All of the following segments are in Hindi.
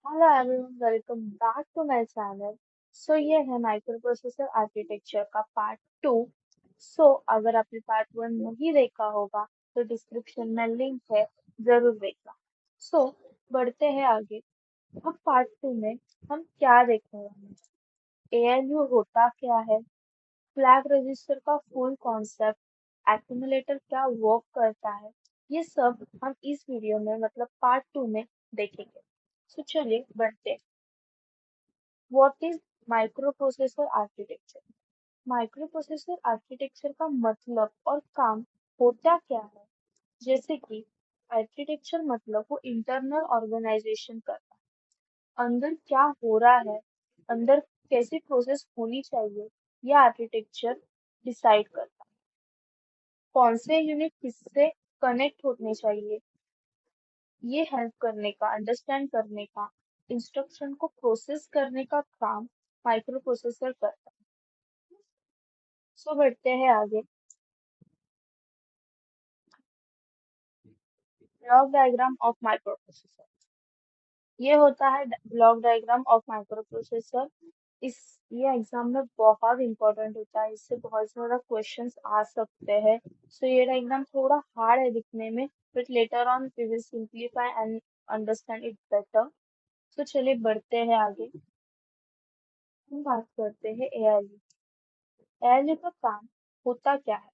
Hello everyone, welcome back to my channel. ये है माइक्रो प्रोसेसर आर्किटेक्चर का पार्ट टू। अगर आपने पार्ट वन नहीं देखा होगा तो डिस्क्रिप्शन में लिंक है, जरूर देखना। सो बढ़ते हैं आगे। अब पार्ट टू में हम क्या देख रहे हैं, एएलयू होता क्या है, फ्लैग रजिस्टर का फुल कॉन्सेप्ट, एक्यूमुलेटर क्या वर्क करता है, ये सब हम इस वीडियो में मतलब पार्ट टू में देखेंगे। चलिए बढ़ते हैं। What is microprocessor architecture? Microprocessor architecture का मतलब और काम होता क्या है? जैसे कि आर्किटेक्चर मतलब वो इंटरनल ऑर्गेनाइजेशन करना, अंदर क्या हो रहा है, अंदर कैसी प्रोसेस होनी चाहिए, यह आर्किटेक्चर डिसाइड करता है। कौन से यूनिट किससे कनेक्ट होने चाहिए, ये हेल्प करने का, अंडरस्टैंड करने का, इंस्ट्रक्शन को प्रोसेस करने का काम माइक्रो प्रोसेसर करता है। बढ़ते हैं आगे। Block diagram of micro processor, ये होता है block diagram of micro processor. इस ये एग्जाम में बहुत इंपॉर्टेंट होता है, इससे बहुत ज्यादा क्वेश्चंस आ सकते हैं। ये डायग्राम थोड़ा हार्ड है दिखने में, but later on we will simplify and understand it better. चलिए बढ़ते हैं आगे। हम बात करते हैं एआईयू। एआईयू का काम होता क्या है?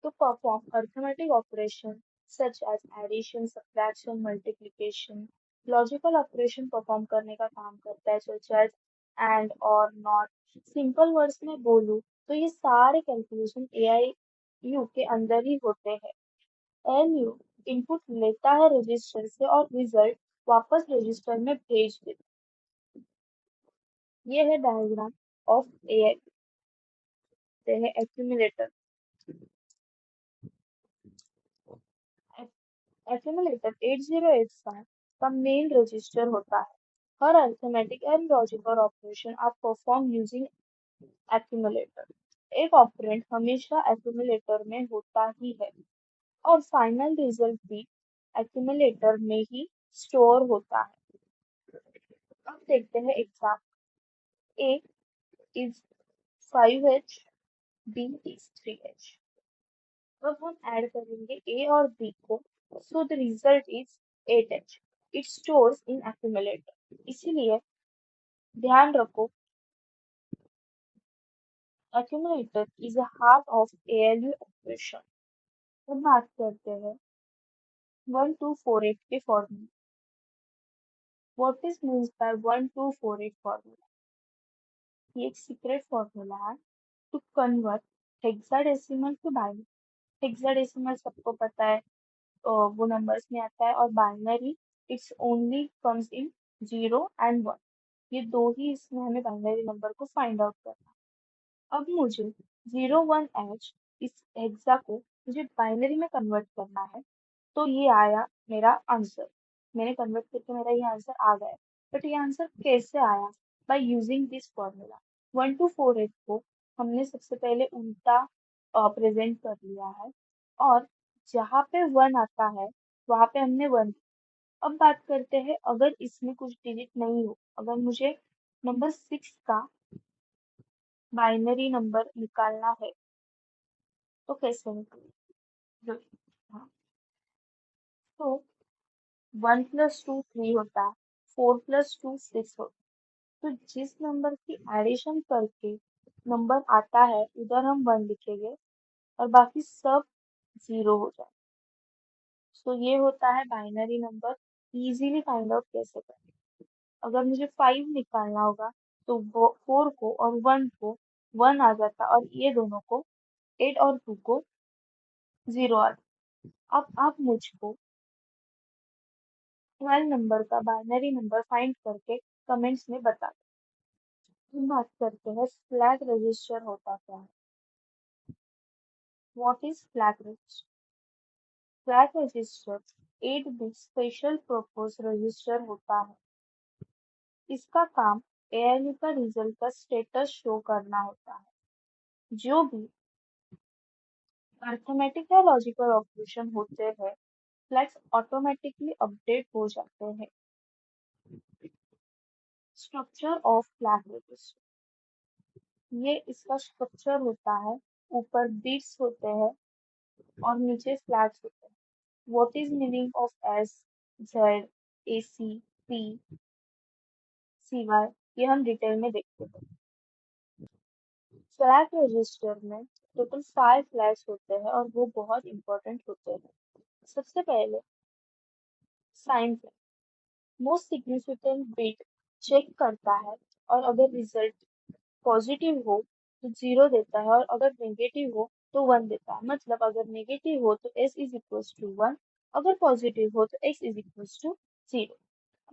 To perform arithmetic operation such as addition, subtraction, multiplication, logical operation perform करने का काम करता है, such as and or not। Simple words में बोलूँ तो ये सारे कैलकुलेशन एआईयू के अंदर ही होते हैं। एलयू इनपुट लेता है रजिस्टर से और रिजल्ट वापस रजिस्टर में भेज देता है। ये है डायग्राम ऑफ एआईयू। ये है एक्यूमुलेटर। एक्यूमुलेटर 8085 का मेन रजिस्टर होता है। हर अरिथमेटिक एंड लॉजिकल ऑपरेशन आप परफॉर्म यूजिंग एक्यूमुलेटर। एक ऑपरेंड हमेशा एक्यूमुलेटर में होता ही है और फाइनल रिजल्ट भी एक्यूमुलेटर में ही स्टोर होता है। अब देखते हैं exam. A is 5H, B is 3H। अब हम ऐड करेंगे ए और बी को, so the result is 8H। It stores in accumulator, इसीलिए ध्यान रखो, accumulator is a heart of ALU operation। अब बात करते हैं 1248 के formula. What is means by 1248 formula? ये एक सीक्रेट फॉर्मूला है to convert hexadecimal to binary. Hexadecimal सबको पता है, वो नंबर्स में आता है, और binary it's only comes in 0 and 1। ये दो ही इसमें हमें बाइनरी नंबर को फाइंड आउट करना है। अब मुझे 01H इस हेक्सा को मुझे बाइनरी में कन्वर्ट करना है, तो ये आया मेरा आंसर। मैंने कन्वर्ट करके मेरा ये आंसर आ गया। बट ये आंसर कैसे आया? By using this formula. 1248 को हमने सबसे पहले उल्टा प्रेजेंट कर लिया है, और जहाँ पे 1 आता है वहां पे हमने 1। अब बात करते हैं, अगर इसमें कुछ डिजिट नहीं हो, अगर मुझे नंबर 6 का बाइनरी नंबर निकालना है, तो कैसे निकालें? हाँ, तो 1 + 2 3 होता है, 4 + 2 6 होता है। तो जिस नंबर की एडिशन करके नंबर आता है उधर हम 1 लिखेंगे और बाकी सब 0 हो जाए। ये होता है binary number. Easily find out कैसे करें? अगर मुझे 5 निकालना होगा तो वो 4 को और 1 को 1 आ जाता, और ये दोनों को 8 और 2 को 0 आ जाता। अब आप मुझको 12 नंबर का बाइनरी नंबर फाइंड करके कमेंट्स में बता। हम बात करते हैं फ्लैग रजिस्टर होता क्या है। What is flag register? Flag register 8 bit special purpose register होता है। इसका काम एएलयू का रिजल्ट का स्टेटस शो करना होता है। जो भी अर्थमेटिक या लॉजिकल ऑपरेशन होते हैं, फ्लैग्स ऑटोमेटिकली अपडेट हो जाते हैं। स्ट्रक्चर ऑफ फ्लैग रजिस्टर, ये इसका स्ट्रक्चर होता है। ऊपर बीट्स होते हैं और नीचे फ्लैग्स होते हैं। What is meaning of S, Z, A C, P, C Y, ये हम डिटेल में देखते हैं। फ्लैग रजिस्टर में टोटल 5 फ्लैग्स होते हैं और वो बहुत इंपॉर्टेंट होते हैं। सबसे पहले sign flag, most significant bit check करता है, और अगर रिजल्ट पॉजिटिव हो तो 0 देता है, और अगर नेगेटिव हो तो 1 देता है। मतलब अगर नेगेटिव हो तो s इज इक्वल्स टू 1, अगर पॉजिटिव हो तो x इज इक्वल्स टू 0।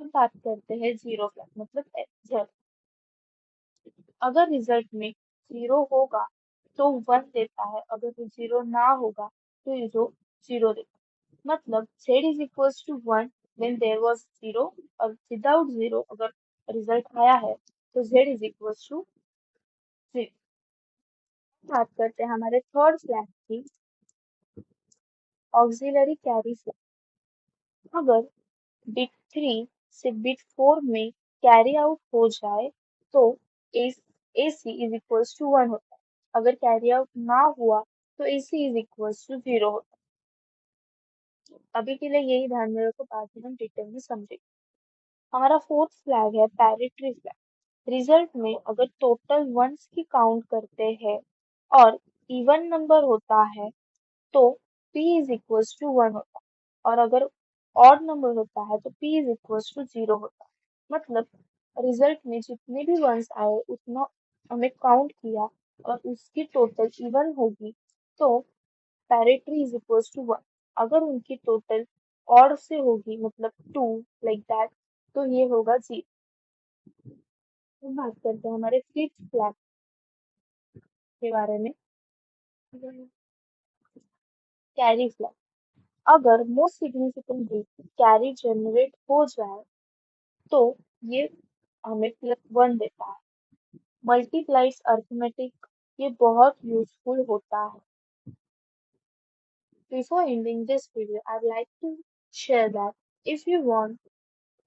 अब बात करते हैं जीरो फ्लैग मतलब z। अगर रिजल्ट में 0 होगा तो 1 देता है, अगर वो 0 ना होगा तो ये जो 0 देता है। मतलब z is equals to 1 when there was 0, और विदाउट 0 अगर रिजल्ट आया है तो z इज इक्वल्स टू 0। बात करते हैं हमारे थर्ड फ्लैग की, ऑक्सिलरी कैरी फ्लैग। अगर बिट 3 से बिट 4 में कैरी आउट हो जाए तो AC इज इक्वल्स टू 1 होता है। अगर कैरी आउट ना हुआ तो AC इज इक्वल्स टू 0 होता है। अभी के लिए यही ध्यान में रखो, बाद में हम डिटेल में समझेंगे। हमारा फोर्थ फ्लैग है पैरिटरी फ्लैग। रिजल्ट में अगर टोटल वंस की काउंट करते हैं और इवन नंबर होता है तो P इज इक्वल्स टू 1 होता है, और अगर ऑड नंबर होता है तो P इज इक्वल्स टू 0 होता है। मतलब रिजल्ट में जितने भी वंस आए उतना हमें काउंट किया और उसकी टोटल इवन होगी तो पैरिटरी इज इक्वल्स टू 1। अगर उनकी टोटल ऑड से होगी मतलब 2 लाइक दैट, तो ये होगा 0। तो बात करते हैं हमारे फिफ्थ फ्लैग के बारे में, कैरी फ्लैग। अगर most significant bit carry generate हो जाए तो ये हमें +1 देता है। मल्टीप्लाइज अर्थमेटिक, ये बहुत यूजफुल होता है। Before ending this video, I'd like to share that if you want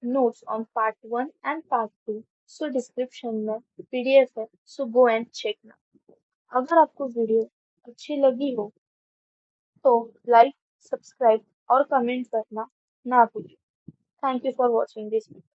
notes on part 1 and part 2, so description में PDF है, so go and check now. अगर आपको वीडियो अच्छी लगी हो तो लाइक, सब्सक्राइब और कमेंट करना ना भूलिए। Thank you for watching this video.